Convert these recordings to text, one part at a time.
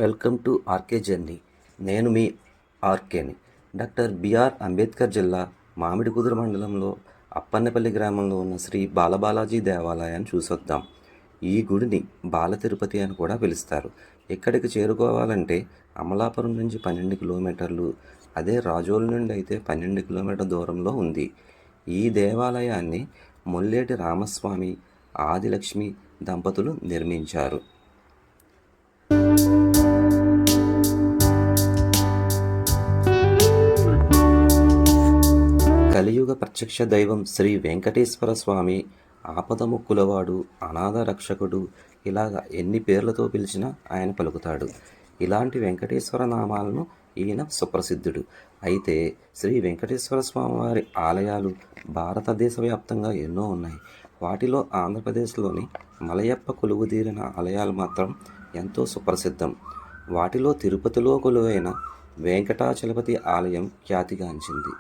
Welcome to RK journey. నేను మీ ఆర్కేని. డాక్టర్ బిఆర్ అంబేద్కర్ జిల్లా మామిడికుదురు మండలంలో అప్పన్నపల్లి గ్రామంలో ఉన్న శ్రీ బాలబాలాజీ దేవాలయాన్ని చూసొద్దాం. ఈ గుడిని బాల తిరుపతి అని కూడా పిలుస్తారు. ఇక్కడికి చేరుకోవాలంటే అమలాపురం నుంచి 12 కిలోమీటర్లు, అదే రాజోలు నుండి అయితే 12 కిలోమీటర్ల దూరంలో ఉంది. ఈ దేవాలయాన్ని మొల్లేటి రామస్వామి, ఆదిలక్ష్మి దంపతులు నిర్మించారు. కలియుగ ప్రత్యక్ష దైవం శ్రీ వెంకటేశ్వర స్వామి, ఆపదముక్కులవాడు, అనాథ రక్షకుడు, ఇలాగా ఎన్ని పేర్లతో పిలిచినా ఆయన పలుకుతాడు. ఇలాంటి వెంకటేశ్వర నామాలను ఈయన సుప్రసిద్ధుడు. అయితే శ్రీ వెంకటేశ్వర స్వామి వారి ఆలయాలు భారతదేశ వ్యాప్తంగా ఎన్నో ఉన్నాయి. వాటిలో ఆంధ్రప్రదేశ్లోని మలయప్ప కొలువుదీరిన ఆలయాలు మాత్రం ఎంతో సుప్రసిద్ధం. వాటిలో తిరుపతిలో కొలువైన వెంకటాచలపతి ఆలయం ఖ్యాతిగాంచింది.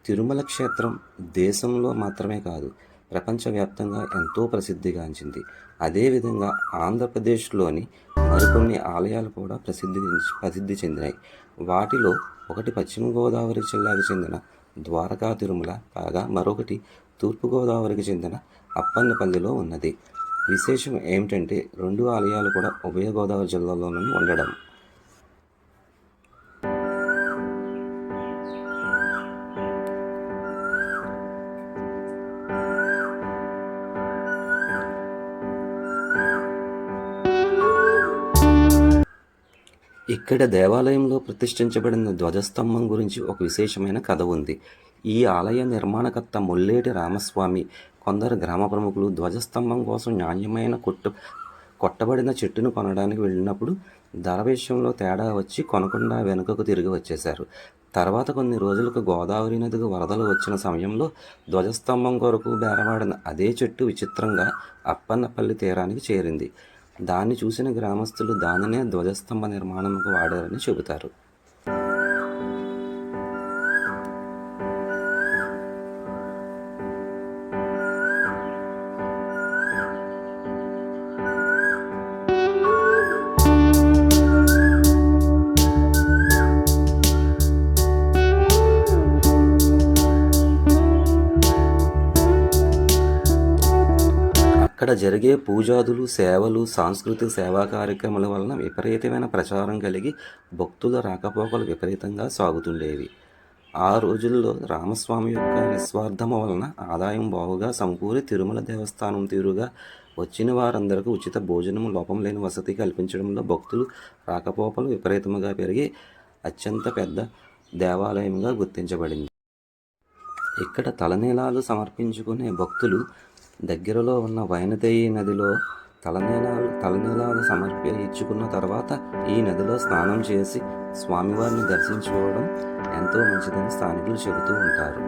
తిరుమల క్షేత్రం దేశంలో మాత్రమే కాదు, ప్రపంచవ్యాప్తంగా ఎంతో ప్రసిద్ధిగాంచింది. అదేవిధంగా ఆంధ్రప్రదేశ్లోని మరికొన్ని ఆలయాలు కూడా ప్రసిద్ధి చెందినాయి. వాటిలో ఒకటి పశ్చిమ గోదావరి జిల్లాకు చెందిన ద్వారకా తిరుమల, కాగా మరొకటి తూర్పుగోదావరికి చెందిన అప్పన్నపల్లిలో ఉన్నది. విశేషం ఏమిటంటే రెండు ఆలయాలు కూడా ఉభయ గోదావరి జిల్లాలోనే ఉండడం. ఇక్కడ దేవాలయంలో ప్రతిష్ఠించబడిన ధ్వజస్తంభం గురించి ఒక విశేషమైన కథ ఉంది. ఈ ఆలయ నిర్మాణకర్త మొల్లేటి రామస్వామి, కొందరు గ్రామ ప్రముఖులు ధ్వజస్తంభం కోసం నాణ్యమైన కొట్టబడిన చెట్టును కొనడానికి వెళ్ళినప్పుడు ధర విషయంలో తేడా వచ్చి కొనకుండా వెనుకకు తిరిగి వచ్చేశారు. తర్వాత కొన్ని రోజులకు గోదావరి నదికి వరదలు వచ్చిన సమయంలో ధ్వజస్తంభం కొరకు బేరమాడిన అదే చెట్టు విచిత్రంగా అప్పన్నపల్లి తీరానికి చేరింది. దాన్ని చూసిన గ్రామస్తులు దానినే ధ్వజస్తంభ నిర్మాణంకు వాడారని చెబుతారు. అక్కడ జరిగే పూజాదులు, సేవలు, సాంస్కృతిక సేవా కార్యక్రమాల వలన విపరీతమైన ప్రచారం కలిగి భక్తుల రాకపోకలు విపరీతంగా సాగుతుండేవి. ఆ రోజుల్లో రామస్వామి యొక్క నిస్వార్థమ వలన ఆదాయం బాగుగా సమకూరి తిరుమల దేవస్థానం తీరుగా వచ్చిన వారందరికీ ఉచిత భోజనం, లోపం లేని వసతి కల్పించడంలో భక్తులు రాకపోకలు విపరీతంగా పెరిగి అత్యంత పెద్ద దేవాలయంగా గుర్తించబడింది. ఇక్కడ తలనీలాలు సమర్పించుకునే భక్తులు దగ్గరలో ఉన్న వైనతేయి నదిలో తలనీలాలు సమర్పించుకున్న తర్వాత ఈ నదిలో స్నానం చేసి స్వామివారిని దర్శించుకోవడం ఎంతో మంచిదని స్థానికులు చెబుతూ ఉంటారు.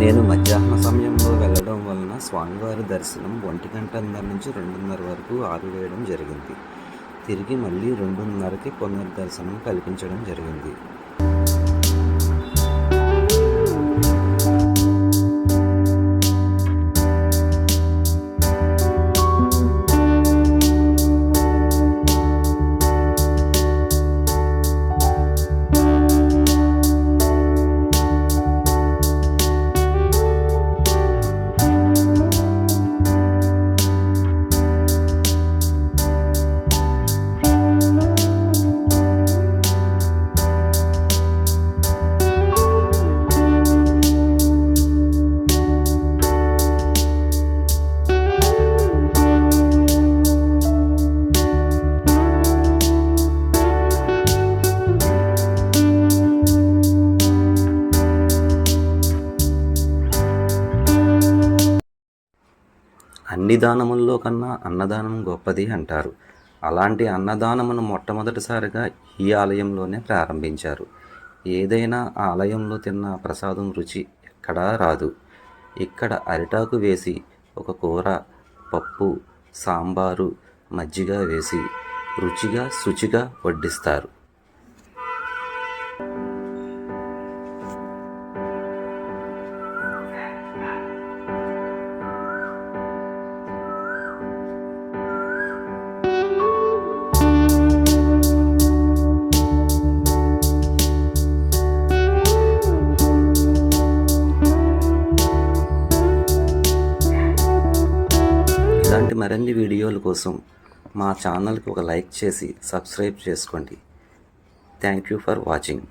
నేను మధ్యాహ్న సమయంలో వెళ్ళడం వలన స్వామివారి దర్శనం 1:30 నుంచి 2:30 వరకు ఆపివేయడం జరిగింది. తిరిగి మళ్ళీ 2:30కి పునర్దర్శనం కల్పించడం జరిగింది. అన్ని దానముల్లో కన్నా అన్నదానం గొప్పది అంటారు. అలాంటి అన్నదానమును మొట్టమొదటిసారిగా ఈ ఆలయంలోనే ప్రారంభించారు. ఏదైనా ఆలయంలో తిన్న ప్రసాదం రుచి ఎక్కడా రాదు. ఇక్కడ అరిటాకు వేసి ఒక కూర, పప్పు, సాంబారు, మజ్జిగ వేసి రుచిగా శుచిగా వడ్డిస్తారు. ఇలాంటి మరిన్ని వీడియోల కోసం మా ఛానల్కి ఒక లైక్ చేసి సబ్స్క్రైబ్ చేసుకోండి. Thank you for watching.